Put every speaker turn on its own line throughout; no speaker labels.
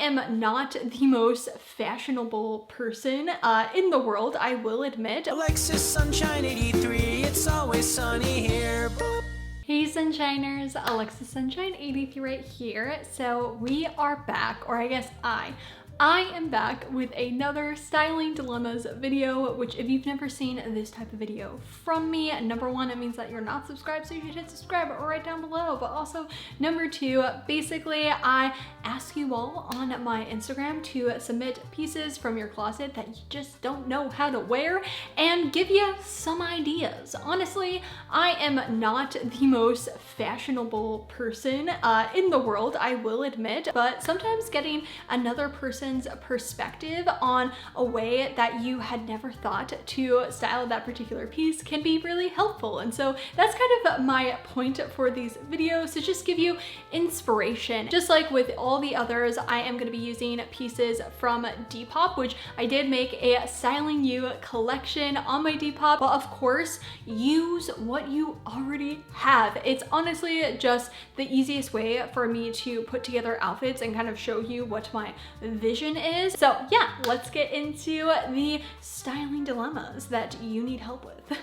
am not the most fashionable person in the world, I will admit.
Alexis Sunshine 83, it's always sunny here. Boop.
Hey Sunshiners, Alexis Sunshine 83 right here. So we are back, or I guess I am back with another Styling Dilemmas video, which if you've never seen this type of video from me, number one, it means that you're not subscribed, so you should hit subscribe right down below. But also, number two, basically, I ask you all on my Instagram to submit pieces from your closet that you just don't know how to wear and give you some ideas. Honestly, I am not the most fashionable person in the world, I will admit, but sometimes getting another person's perspective on a way that you had never thought to style that particular piece can be really helpful. And so that's kind of my point for these videos, to just give you inspiration. Just like with all the others, I am going to be using pieces from Depop, which I did make a Styling You collection on my Depop, but of course use what you already have. It's honestly just the easiest way for me to put together outfits and kind of show you what my vision is. So yeah, let's get into the styling dilemmas that you need help with.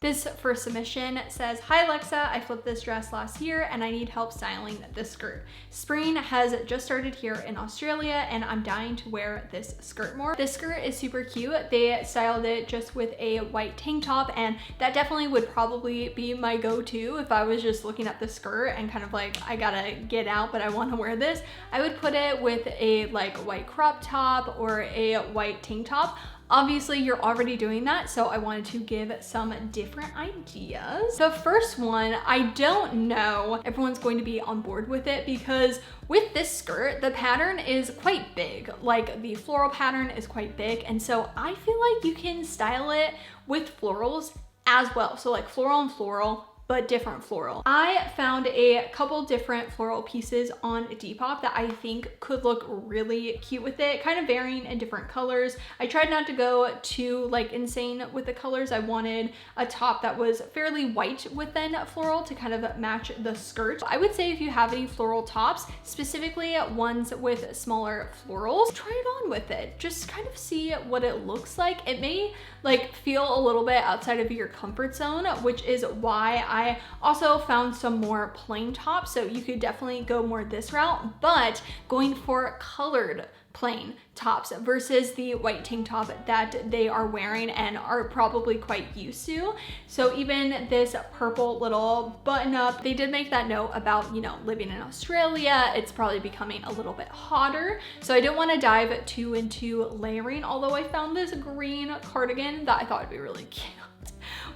This first submission says, "Hi Alexa, I flipped this dress last year and I need help styling this skirt. Spring has just started here in Australia and I'm dying to wear this skirt more. This skirt is super cute. They styled it just with a white tank top, and that definitely would probably be my go-to if I was just looking at the skirt and kind of like, I gotta get out, but I want to wear this. I would put it with a like white crop top or a white tank top. Obviously, you're already doing that, so I wanted to give some different ideas. The first one, I don't know everyone's going to be on board with it, because with this skirt, the pattern is quite big. Like the floral pattern is quite big, and so I feel like you can style it with florals as well. So like floral and floral, but different floral. I found a couple different floral pieces on Depop that I think could look really cute with it, kind of varying in different colors. I tried not to go too like insane with the colors. I wanted a top that was fairly white within floral to kind of match the skirt. I would say if you have any floral tops, specifically ones with smaller florals, try it on with it. Just kind of see what it looks like. It may like feel a little bit outside of your comfort zone, which is why I also found some more plain tops, so you could definitely go more this route, but going for colored plain tops versus the white tank top that they are wearing and are probably quite used to. So even this purple little button up, they did make that note about, you know, living in Australia, it's probably becoming a little bit hotter. So I didn't want to dive too into layering, although I found this green cardigan that I thought would be really cute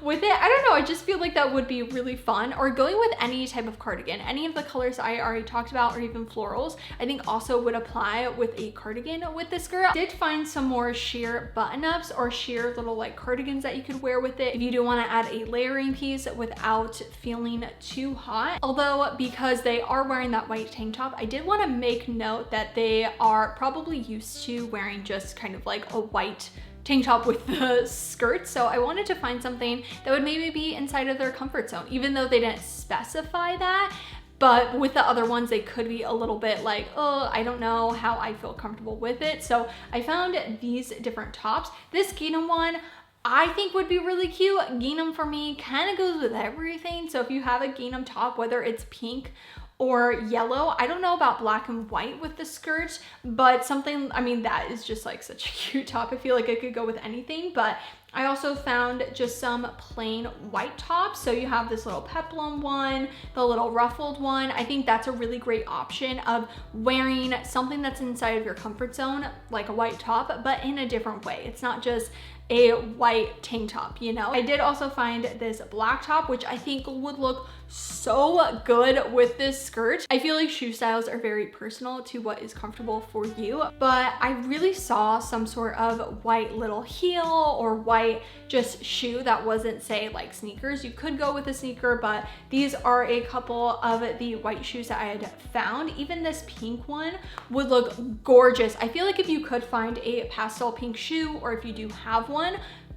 with it. I don't know, I just feel like that would be really fun. Or going with any type of cardigan, any of the colors I already talked about, or even florals, I think also would apply with a cardigan with this skirt. I did find some more sheer button-ups or sheer little like cardigans that you could wear with it if you do want to add a layering piece without feeling too hot. Although because they are wearing that white tank top, I did want to make note that they are probably used to wearing just kind of like a white tank top with the skirt. So I wanted to find something that would maybe be inside of their comfort zone, even though they didn't specify that. But with the other ones, they could be a little bit like, oh, I don't know how I feel comfortable with it. So I found these different tops. This gingham one, I think would be really cute. Gingham for me kind of goes with everything. So if you have a gingham top, whether it's pink or yellow, I don't know about black and white with the skirt, but something, I mean, that is just like such a cute top. I feel like it could go with anything, but I also found just some plain white tops. So you have this little peplum one, the little ruffled one. I think that's a really great option of wearing something that's inside of your comfort zone, like a white top, but in a different way. It's not just a white tank top, you know? I did also find this black top, which I think would look so good with this skirt. I feel like shoe styles are very personal to what is comfortable for you, but I really saw some sort of white little heel or white just shoe that wasn't, say, like sneakers. You could go with a sneaker, but these are a couple of the white shoes that I had found. Even this pink one would look gorgeous. I feel like if you could find a pastel pink shoe, or if you do have one,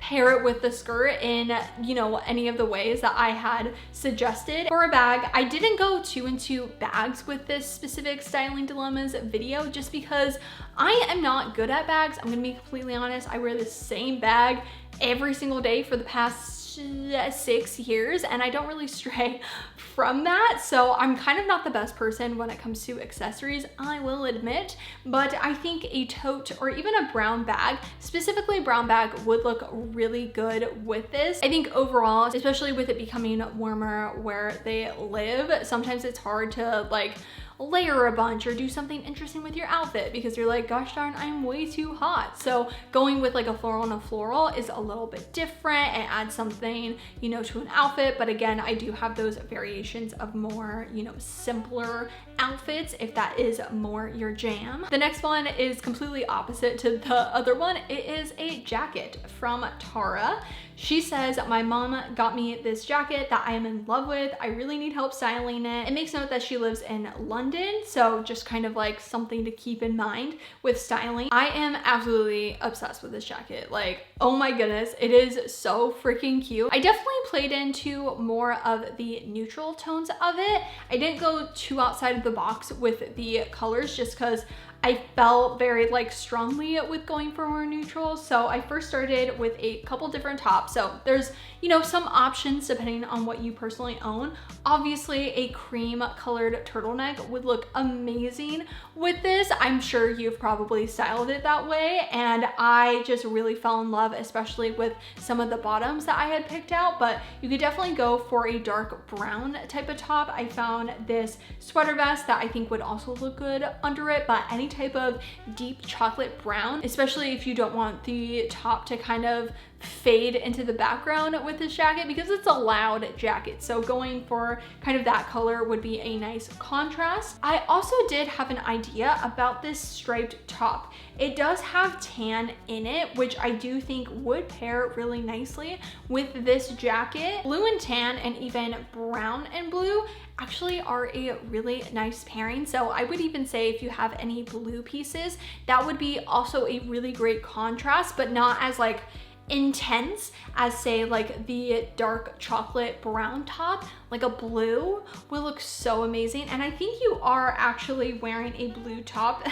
pair it with the skirt in, you know, any of the ways that I had suggested. For a bag, I didn't go too into bags with this specific Styling Dilemmas video just because I am not good at bags. I'm gonna be completely honest. I wear the same bag every single day for the past 6 years and I don't really stray from that. So I'm kind of not the best person when it comes to accessories, I will admit, but I think a tote or even a brown bag, specifically a brown bag, would look really good with this. I think overall, especially with it becoming warmer where they live, sometimes it's hard to like layer a bunch or do something interesting with your outfit because you're like, gosh darn, I'm way too hot. So going with like a floral and a floral is a little bit different and adds something, you know, to an outfit. But again, I do have those variations of more, you know, simpler outfits if that is more your jam. The next one is completely opposite to the other one. It is a jacket from Tara. She says, my mom got me this jacket that I am in love with. I really need help styling it. It makes note that she lives in London, so just kind of like something to keep in mind with styling. I am absolutely obsessed with this jacket. Like, oh my goodness, it is so freaking cute. I definitely played into more of the neutral tones of it. I didn't go too outside of the box with the colors just because I felt very like strongly with going for more neutral. So I first started with a couple different tops. So there's, you know, some options depending on what you personally own. Obviously a cream colored turtleneck would look amazing with this. I'm sure you've probably styled it that way. And I just really fell in love, especially with some of the bottoms that I had picked out, but you could definitely go for a dark brown type of top. I found this sweater vest that I think would also look good under it, but any type of deep chocolate brown, especially if you don't want the top to kind of fade into the background with this jacket because it's a loud jacket. So going for kind of that color would be a nice contrast. I also did have an idea about this striped top. It does have tan in it, which I do think would pair really nicely with this jacket. Blue and tan and even brown and blue actually are a really nice pairing. So I would even say if you have any blue pieces, that would be also a really great contrast, but not as like intense as say like the dark chocolate brown top. Like a blue will look so amazing. And I think you are actually wearing a blue top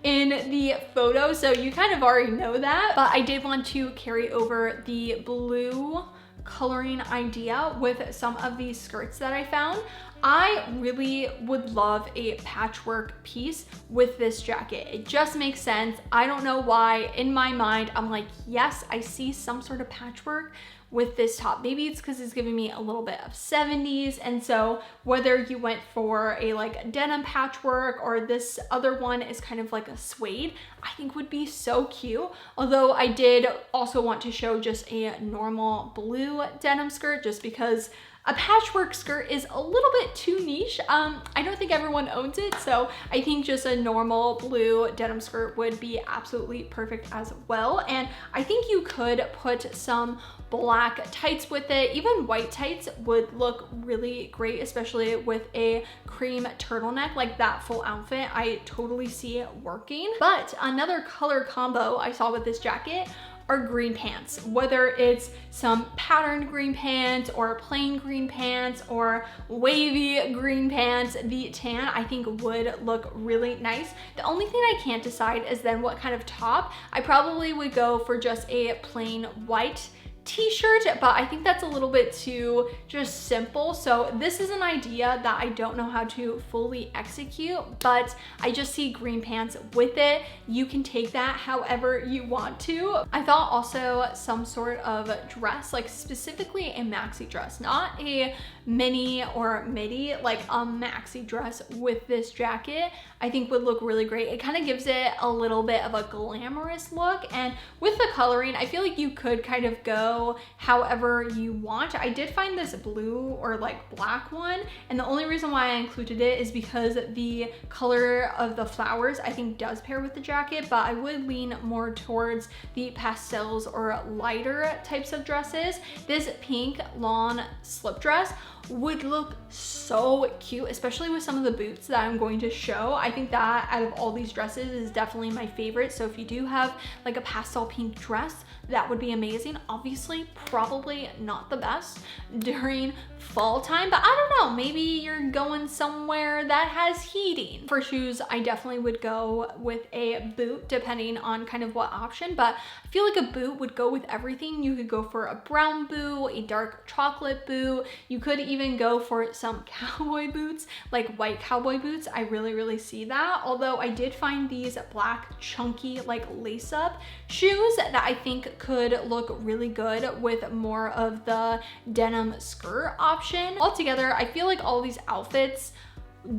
in the photo, so you kind of already know that, but I did want to carry over the blue coloring idea with some of these skirts that I found. I really would love a patchwork piece with this jacket. It just makes sense. I don't know why. In my mind, I'm like, yes, I see some sort of patchwork with this top. Maybe it's because it's giving me a little bit of 70s. And so whether you went for a like denim patchwork or this other one is kind of like a suede, I think would be so cute. Although I did also want to show just a normal blue denim skirt just because a patchwork skirt is a little bit too niche. I don't think everyone owns it, so I think just a normal blue denim skirt would be absolutely perfect as well. And I think you could put some black tights with it. Even white tights would look really great, especially with a cream turtleneck. Like that full outfit, I totally see it working. But another color combo I saw with this jacket are green pants. Whether it's some patterned green pants or plain green pants or wavy green pants, the tan I think would look really nice. The only thing I can't decide is then what kind of top. I probably would go for just a plain white t-shirt, but I think that's a little bit too just simple. So this is an idea that I don't know how to fully execute, but I just see green pants with it. You can take that however you want to. I thought also some sort of dress, like specifically a maxi dress, not a mini or midi, like a maxi dress with this jacket, I think would look really great. It kind of gives it a little bit of a glamorous look, and with the coloring, I feel like you could kind of go however you want. I did find this blue or like black one, and the only reason why I included it is because the color of the flowers I think does pair with the jacket, but I would lean more towards the pastels or lighter types of dresses. This pink lawn slip dress would look so cute, especially with some of the boots that I'm going to show. I think that out of all these dresses is definitely my favorite. So if you do have like a pastel pink dress, that would be amazing. Obviously, probably not the best during fall time, but I don't know, maybe you're going somewhere that has heating. For shoes, I definitely would go with a boot depending on kind of what option, but I feel like a boot would go with everything. You could go for a brown boot, a dark chocolate boot. You could even go for some cowboy boots, like white cowboy boots. I really see that. Although I did find these black chunky like lace up shoes that I think could look really good with more of the denim skirt option. Altogether, I feel like all these outfits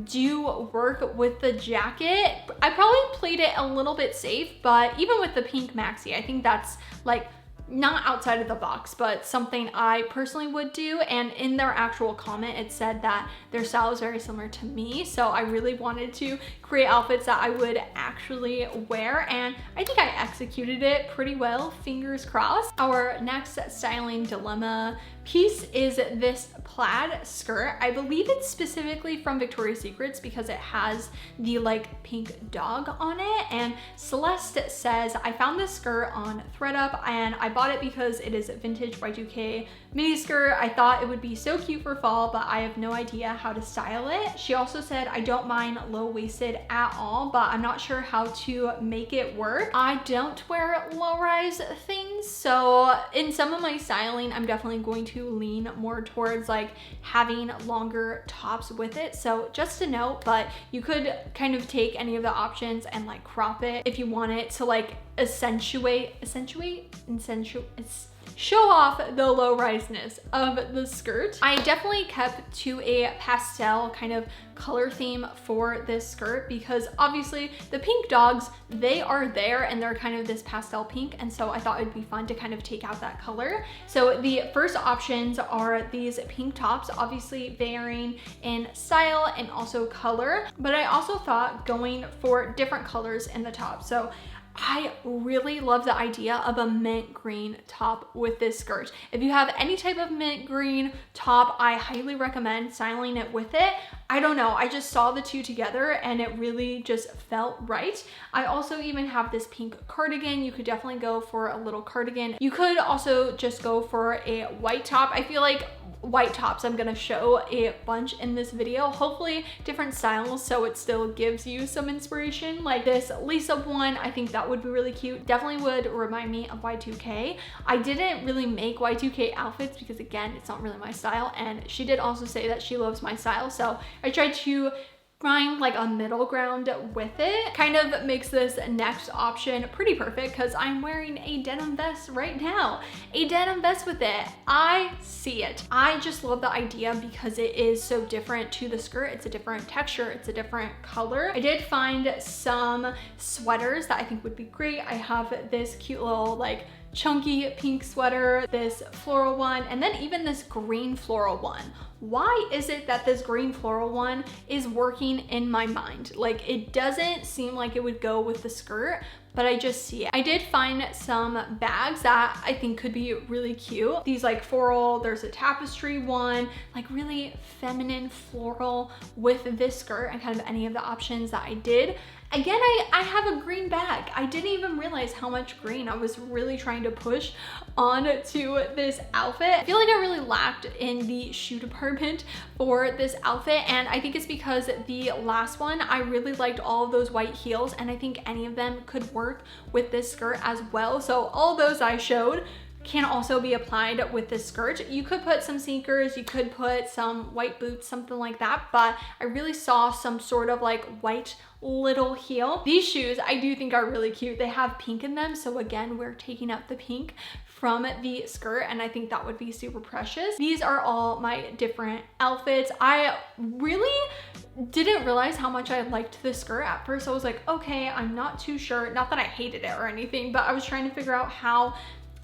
do work with the jacket. I probably played it a little bit safe, but even with the pink maxi, I think that's like not outside of the box, but something I personally would do. And in their actual comment, it said that their style is very similar to me. So I really wanted to create outfits that I would actually wear. And I think I executed it pretty well, fingers crossed. Our next styling dilemma piece is this plaid skirt. I believe it's specifically from Victoria's Secrets because it has the like pink dog on it. And Celeste says, I found this skirt on thredUP and I bought it because it is a vintage Y2K mini skirt. I thought it would be so cute for fall, but I have no idea how to style it. She also said, I don't mind low-waisted at all, but I'm not sure how to make it work. I don't wear low-rise things, so in some of my styling, I'm definitely going to lean more towards like having longer tops with it. So just a note, but you could kind of take any of the options and like crop it if you want it to like show off the low-riseness of the skirt. I definitely kept to a pastel kind of color theme for this skirt because obviously the pink dogs, they are there and they're kind of this pastel pink, and so I thought it'd be fun to kind of take out that color. So the first options are these pink tops, obviously varying in style and also color, but I also thought going for different colors in the top. So I really love the idea of a mint green top with this skirt. If you have any type of mint green top, I highly recommend styling it with it. I don't know, I just saw the two together and it really just felt right. I also even have this pink cardigan. You could definitely go for a little cardigan. You could also just go for a white top. I feel like white tops I'm gonna show a bunch in this video, hopefully different styles so it still gives you some inspiration. Like this lace up one, I think that would be really cute. Definitely would remind me of Y2K. I didn't really make Y2K outfits because again, it's not really my style, and she did also say that she loves my style, so I tried to find like a middle ground with it. Kind of makes this next option pretty perfect because I'm wearing a denim vest right now. A denim vest with it. I see it. I just love the idea because it is so different to the skirt. It's a different texture. It's a different color. I did find some sweaters that I think would be great. I have this cute little like chunky pink sweater, this floral one, and then even this green floral one. Why is it that this green floral one is working in my mind? Like it doesn't seem like it would go with the skirt, but I just see it. I did find some bags that I think could be really cute. These like floral, there's a tapestry one, like really feminine floral with this skirt and kind of any of the options that I did. Again, I have a green bag. I didn't even realize how much green I was really trying to push onto this outfit. I feel like I really lacked in the shoe department for this outfit, and I think it's because the last one, I really liked all of those white heels, and I think any of them could work with this skirt as well. So all those I showed can also be applied with this skirt. You could put some sneakers, you could put some white boots, something like that, but I really saw some sort of like white little heel. These shoes I do think are really cute. They have pink in them, so again, we're taking out the pink from the skirt, and I think that would be super precious. These are all my different outfits. I really didn't realize how much I liked this skirt. At first I was like, okay, I'm not too sure. Not that I hated it or anything, but I was trying to figure out how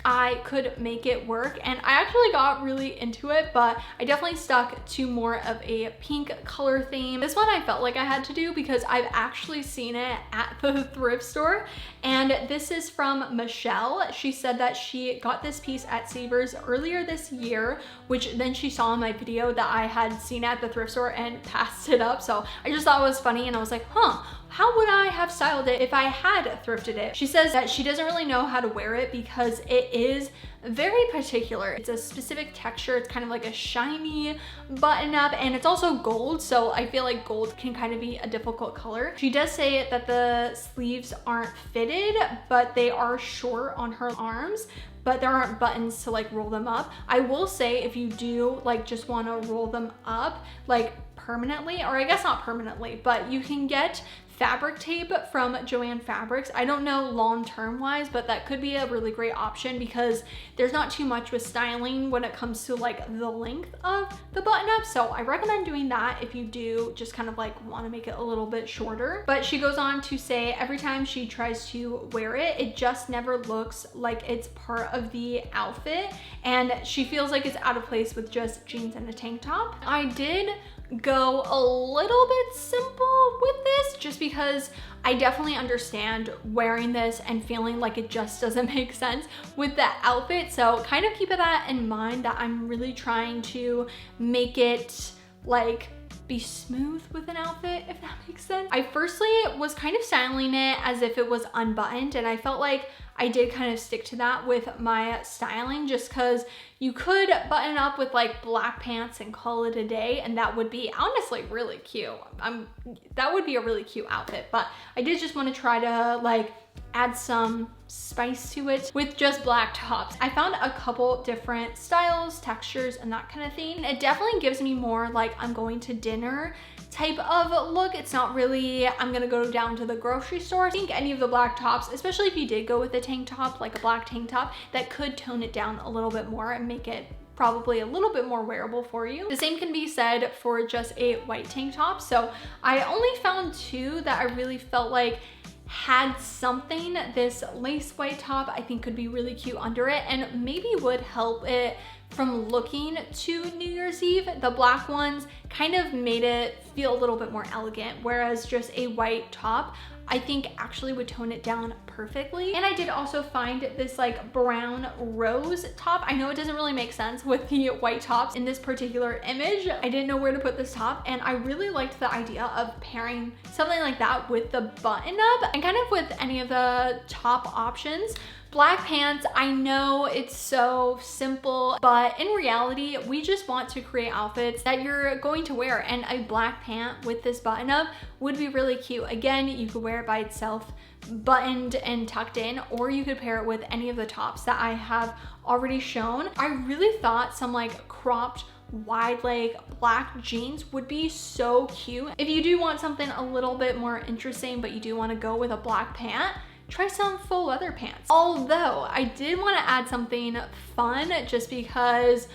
I could make it work, and I actually got really into it, but I definitely stuck to more of a pink color theme. This one I felt like I had to do because I've actually seen it at the thrift store, and this is from Michelle. She said that she got this piece at Savers earlier this year, which then she saw in my video that I had seen at the thrift store and passed it up. So I just thought it was funny, and I was like, huh, how would I have styled it if I had thrifted it? She says that she doesn't really know how to wear it because it is very particular. It's a specific texture. It's kind of like a shiny button up, and it's also gold, so I feel like gold can kind of be a difficult color. She does say that the sleeves aren't fitted, but they are short on her arms, but there aren't buttons to like roll them up. I will say if you do like just want to roll them up like permanently, or I guess not permanently, but you can get fabric tape from Joann Fabrics. I don't know long-term wise, but that could be a really great option because there's not too much with styling when it comes to like the length of the button up. So I recommend doing that if you do just kind of like want to make it a little bit shorter. But she goes on to say every time she tries to wear it, it just never looks like it's part of the outfit, and she feels like it's out of place with just jeans and a tank top. I did go a little bit simple with this just because I definitely understand wearing this and feeling like it just doesn't make sense with the outfit. So kind of keep that in mind, that I'm really trying to make it like be smooth with an outfit, if that makes sense. I firstly was kind of styling it as if it was unbuttoned, and I felt like I did kind of stick to that with my styling just because you could button up with like black pants and call it a day, and that would be honestly really cute. That would be a really cute outfit, but I did just want to try to like add some spice to it with just black tops. I found a couple different styles, textures, and that kind of thing. It definitely gives me more like I'm going to dinner type of look. It's not really, I'm gonna go down to the grocery store. I think any of the black tops, especially if you did go with a tank top, like a black tank top, that could tone it down a little bit more and make it probably a little bit more wearable for you. The same can be said for just a white tank top. So I only found two that I really felt like had something. This lace white top I think could be really cute under it and maybe would help it from looking to New Year's Eve. The black ones kind of made it feel a little bit more elegant, whereas just a white top I think actually would tone it down perfectly. And I did also find this like brown rose top. I know it doesn't really make sense with the white tops in this particular image. I didn't know where to put this top, and I really liked the idea of pairing something like that with the button up and kind of with any of the top options. Black pants, I know it's so simple, but in reality, we just want to create outfits that you're going to wear, and a black pant with this button up would be really cute. Again, you could wear it by itself, buttoned and tucked in, or you could pair it with any of the tops that I have already shown. I really thought some like cropped wide leg black jeans would be so cute. If you do want something a little bit more interesting, but you do want to go with a black pant, try some faux leather pants. Although I did want to add something fun just because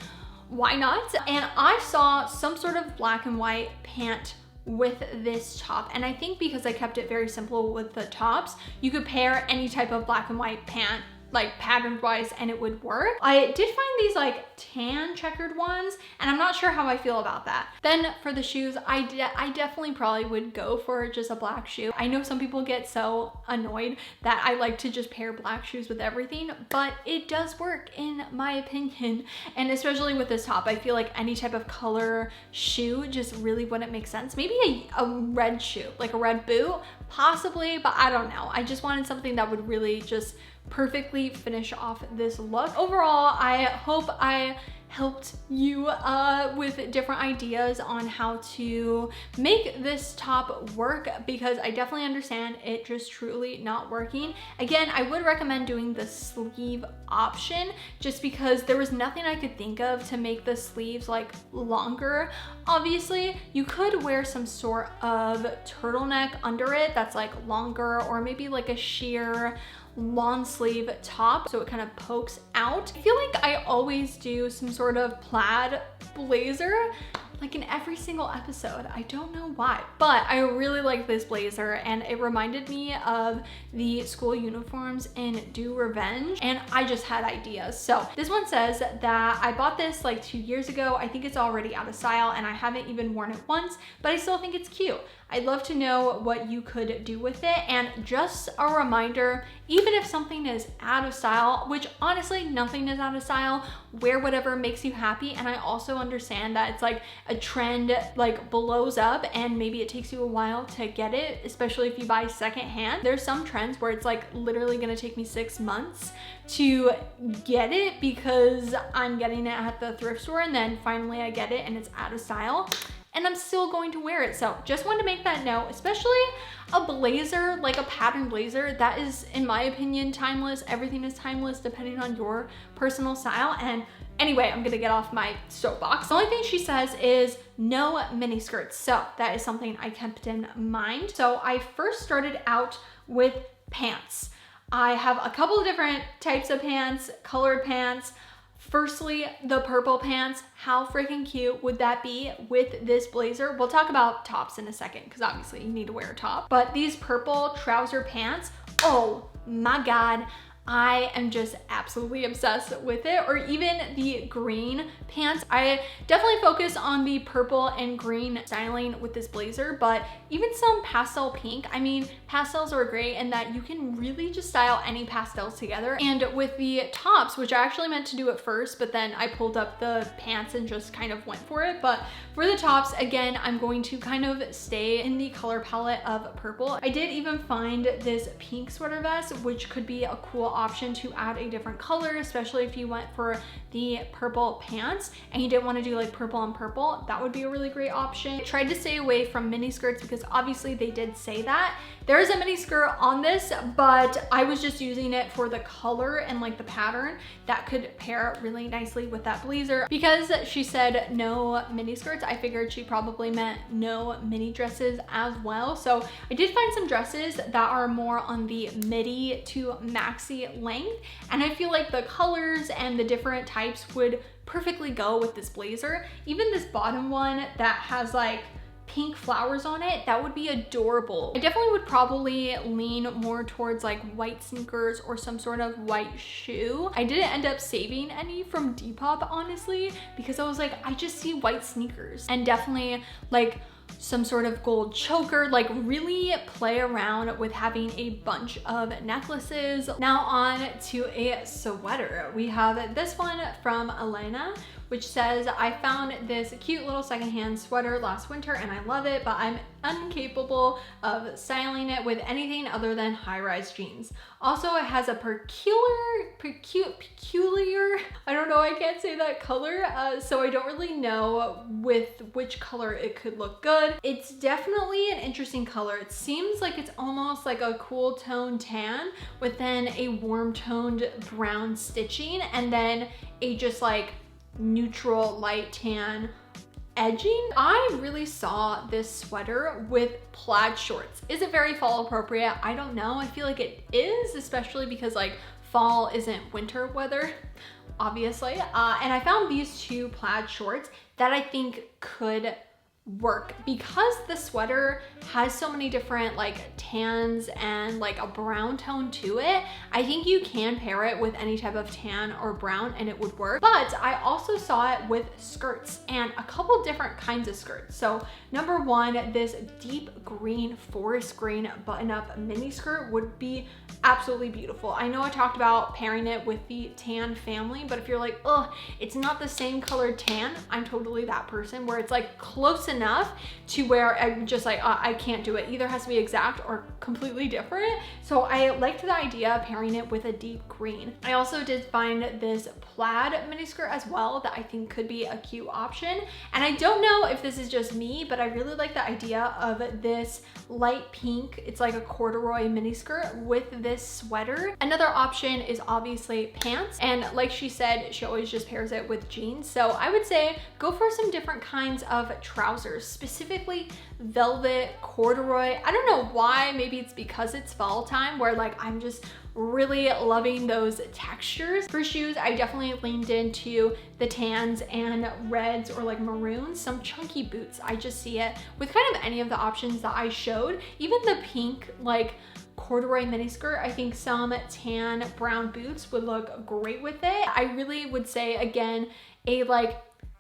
why not? And I saw some sort of black and white pant with this top, and I think because I kept it very simple with the tops, you could pair any type of black and white pant like pattern wise and it would work. I did find these like tan checkered ones, and I'm not sure how I feel about that. Then for the shoes, I definitely probably would go for just a black shoe. I know some people get so annoyed that I like to just pair black shoes with everything, but it does work in my opinion. And especially with this top, I feel like any type of color shoe just really wouldn't make sense. Maybe a red shoe, like a red boot, possibly, but I don't know. I just wanted something that would really just perfectly finish off this look. Overall, I hope I helped you with different ideas on how to make this top work, because I definitely understand it just truly not working. Again, I would recommend doing the sleeve option just because there was nothing I could think of to make the sleeves like longer. Obviously, you could wear some sort of turtleneck under it that's like longer, or maybe like a sheer long sleeve top so it kind of pokes out. I feel like I always do some sort of plaid blazer. like in every single episode. I don't know why, but I really like this blazer and it reminded me of the school uniforms in Do Revenge, and I just had ideas. So this one says that I bought this like 2 years ago. I think it's already out of style and I haven't even worn it once, but I still think it's cute. I'd love to know what you could do with it. And just a reminder, even if something is out of style, which honestly nothing is out of style, wear whatever makes you happy. And I also understand that it's like a trend like blows up and maybe it takes you a while to get it, especially if you buy secondhand. There's some trends where it's like literally gonna take me 6 months to get it because I'm getting it at the thrift store and then finally I get it and it's out of style and I'm still going to wear it. So just wanted to make that note, especially a blazer, like a pattern blazer, that is, in my opinion, timeless. Everything is timeless depending on your personal style. And anyway, I'm gonna get off my soapbox. The only thing she says is no mini skirts. So that is something I kept in mind. So I first started out with pants. I have a couple of different types of pants, colored pants. Firstly, the purple pants. How freaking cute would that be with this blazer? We'll talk about tops in a second because obviously you need to wear a top. But these purple trouser pants, oh my God, I am just absolutely obsessed with it. Or even the green pants. I definitely focus on the purple and green styling with this blazer, but even some pastel pink. I mean, pastels are great in that you can really just style any pastels together. And with the tops, which I actually meant to do it first, but then I pulled up the pants and just kind of went for it. But for the tops, again, I'm going to kind of stay in the color palette of purple. I did even find this pink sweater vest, which could be a cool option to add a different color, especially if you went for the purple pants and you didn't want to do like purple on purple. That would be a really great option. I tried to stay away from mini skirts because obviously they did say that. There is a mini skirt on this, but I was just using it for the color and like the pattern that could pair really nicely with that blazer. Because she said no mini skirts, I figured she probably meant no mini dresses as well. So I did find some dresses that are more on the midi to maxi length, and I feel like the colors and the different types would perfectly go with this blazer. Even this bottom one that has like pink flowers on it, that would be adorable. I definitely would probably lean more towards like white sneakers or some sort of white shoe. I didn't end up saving any from Depop, honestly, because I was like, I just see white sneakers, and definitely like some sort of gold choker, like really play around with having a bunch of necklaces. Now on to a sweater. We have this one from Elena, which says, I found this cute little secondhand sweater last winter and I love it, but I'm incapable of styling it with anything other than high-rise jeans. Also, it has a peculiar, I don't know, I can't say that color, so I don't really know with which color it could look good. It's definitely an interesting color. It seems like it's almost like a cool tone tan with then a warm toned brown stitching and then a just like neutral light tan edging. I really saw this sweater with plaid shorts. Is it very fall appropriate? I don't know. I feel like it is, especially because like fall isn't winter weather, obviously. And I found these two plaid shorts that I think could work because the sweater has so many different like tans and like a brown tone to it. I think you can pair it with any type of tan or brown and it would work. But I also saw it with skirts and a couple different kinds of skirts. So number one, this deep green, forest green button-up mini skirt would be absolutely beautiful. I know I talked about pairing it with the tan family, but if you're like, oh, it's not the same colored tan, I'm totally that person where it's like close enough to where I'm just like, I can't do it. Either has to be exact or completely different. So I liked the idea of pairing it with a deep green. I also did find this plaid miniskirt as well that I think could be a cute option. And I don't know if this is just me, but I really like the idea of this light pink, it's like a corduroy miniskirt with this sweater. Another option is obviously pants. And like she said, she always just pairs it with jeans. So I would say go for some different kinds of trousers trousers, specifically velvet corduroy. I don't know why, maybe it's because it's fall time where like I'm just really loving those textures. For shoes, I definitely leaned into the tans and reds or like maroons, some chunky boots. I just see it with kind of any of the options that I showed, even the pink like corduroy miniskirt. I think some tan brown boots would look great with it. I really would say, again, a like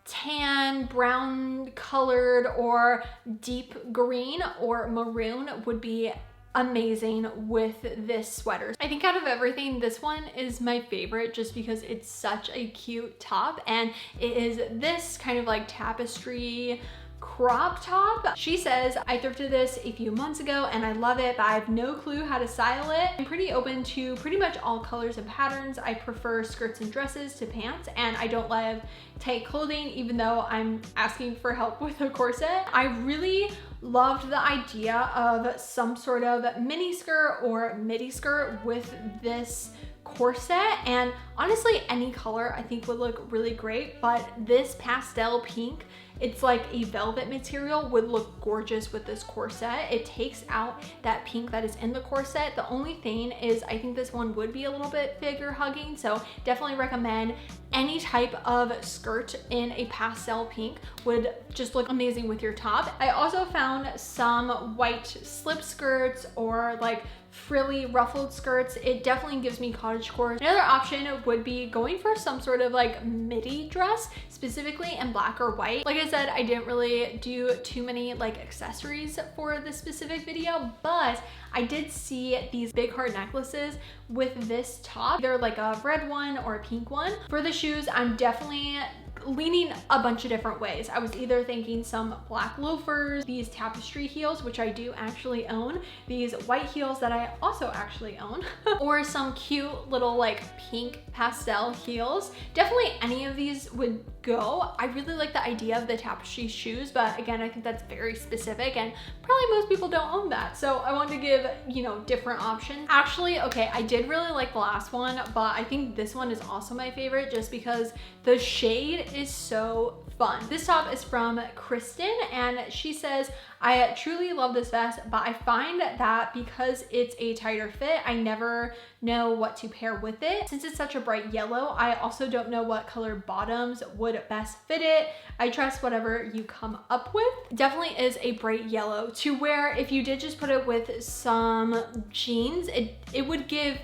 tan brown colored or deep green or maroon would be amazing with this sweater. I think out of everything, this one is my favorite just because it's such a cute top, and it is this kind of like tapestry crop top. She says, I thrifted this a few months ago and I love it, but I have no clue how to style it. I'm pretty open to pretty much all colors and patterns. I prefer skirts and dresses to pants, and I don't love tight clothing, even though I'm asking for help with a corset. I really loved the idea of some sort of mini skirt or midi skirt with this corset, and honestly any color I think would look really great, but this pastel pink, it's like a velvet material, would look gorgeous with this corset. It takes out that pink that is in the corset. The only thing is I think this one would be a little bit figure hugging, so definitely recommend any type of skirt in a pastel pink would just look amazing with your top. I also found some white slip skirts or like frilly ruffled skirts. It definitely gives me cottagecore. Another option would be going for some sort of like midi dress, specifically in black or white. Like I said, I didn't really do too many like accessories for this specific video, but I did see these big heart necklaces with this top, either like a red one or a pink one. For the shoes, I'm definitely leaning a bunch of different ways. I was either thinking some black loafers, these tapestry heels, which I do actually own, these white heels that I also actually own, or some cute little like pink pastel heels. Definitely any of these would go. I really like the idea of the tapestry shoes, but again, I think that's very specific and probably most people don't own that. So I wanted to give, you know, different options. Actually, okay, I did really like the last one, but I think this one is also my favorite just because the shade is so fun. This top is from Kristen, and she says, I truly love this vest, but I find that because it's a tighter fit, I never know what to pair with it. Since it's such a bright yellow, I also don't know what color bottoms would best fit it. I trust whatever you come up with. Definitely is a bright yellow to where if you did just put it with some jeans, it would give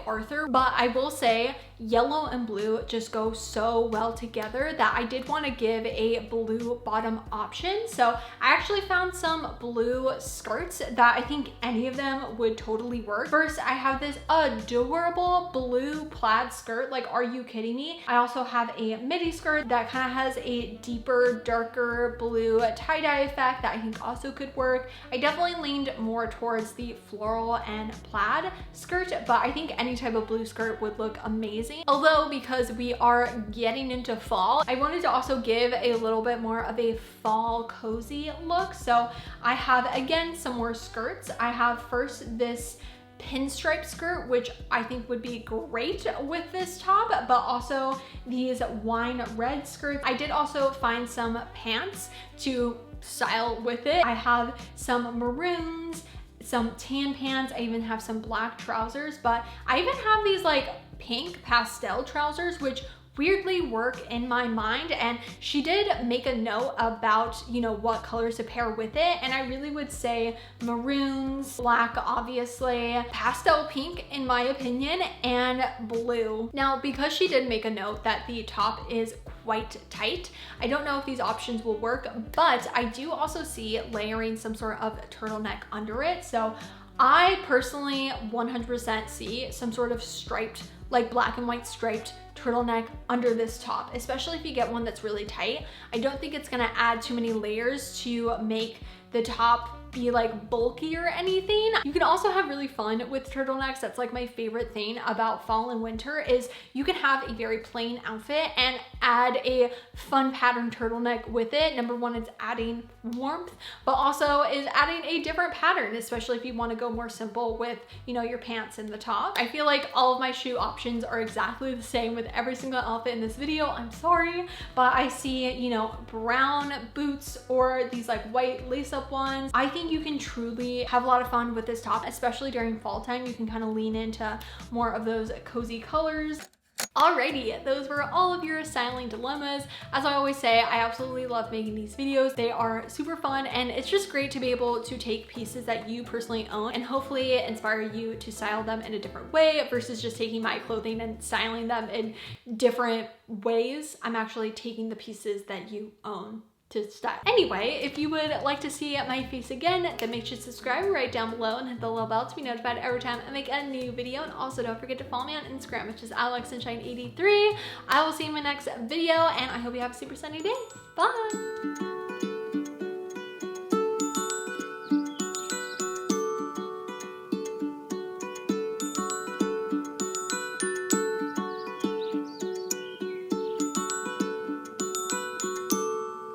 Arthur, but I will say yellow and blue just go so well together that I did want to give a blue bottom option. So I actually found some blue skirts that I think any of them would totally work. First, I have this adorable blue plaid skirt. Like, are you kidding me? I also have a midi skirt that kind of has a deeper, darker blue tie-dye effect that I think also could work. I definitely leaned more towards the floral and plaid skirt, but I think any type of blue skirt would look amazing. Although, because we are getting into fall, I wanted to also give a little bit more of a fall cozy look. So I have, again, some more skirts. I have first this pinstripe skirt, which I think would be great with this top, but also these wine red skirts. I did also find some pants to style with it. I have some maroons, some tan pants. I even have some black trousers, but I even have these like pink pastel trousers, which weirdly work in my mind. And she did make a note about, you know, what colors to pair with it. And I really would say maroons, black, obviously, pastel pink, in my opinion, and blue. Now, because she did make a note that the top is quite tight, I don't know if these options will work, but I do also see layering some sort of turtleneck under it. So I personally 100% see some sort of striped, like black and white striped turtleneck under this top, especially if you get one that's really tight. I don't think it's gonna add too many layers to make the top be like bulky or anything. You can also have really fun with turtlenecks. That's like my favorite thing about fall and winter is you can have a very plain outfit and add a fun pattern turtleneck with it. Number one, it's adding warmth, but also is adding a different pattern, especially if you want to go more simple with, you know, your pants and the top. I feel like all of my shoe options are exactly the same with every single outfit in this video. I'm sorry, but I see, you know, brown boots or these like white lace-up ones. I think you can truly have a lot of fun with this top, especially during fall time. You can kind of lean into more of those cozy colors. Alrighty, those were all of your styling dilemmas. As I always say, I absolutely love making these videos. They are super fun, and it's just great to be able to take pieces that you personally own and hopefully inspire you to style them in a different way versus just taking my clothing and styling them in different ways. I'm actually taking the pieces that you own to style. Anyway, if you would like to see my face again, then make sure to subscribe right down below and hit the little bell to be notified every time I make a new video. And also don't forget to follow me on Instagram, which is AlexSunshine83. I will see you in my next video, and I hope you have a super sunny day. Bye!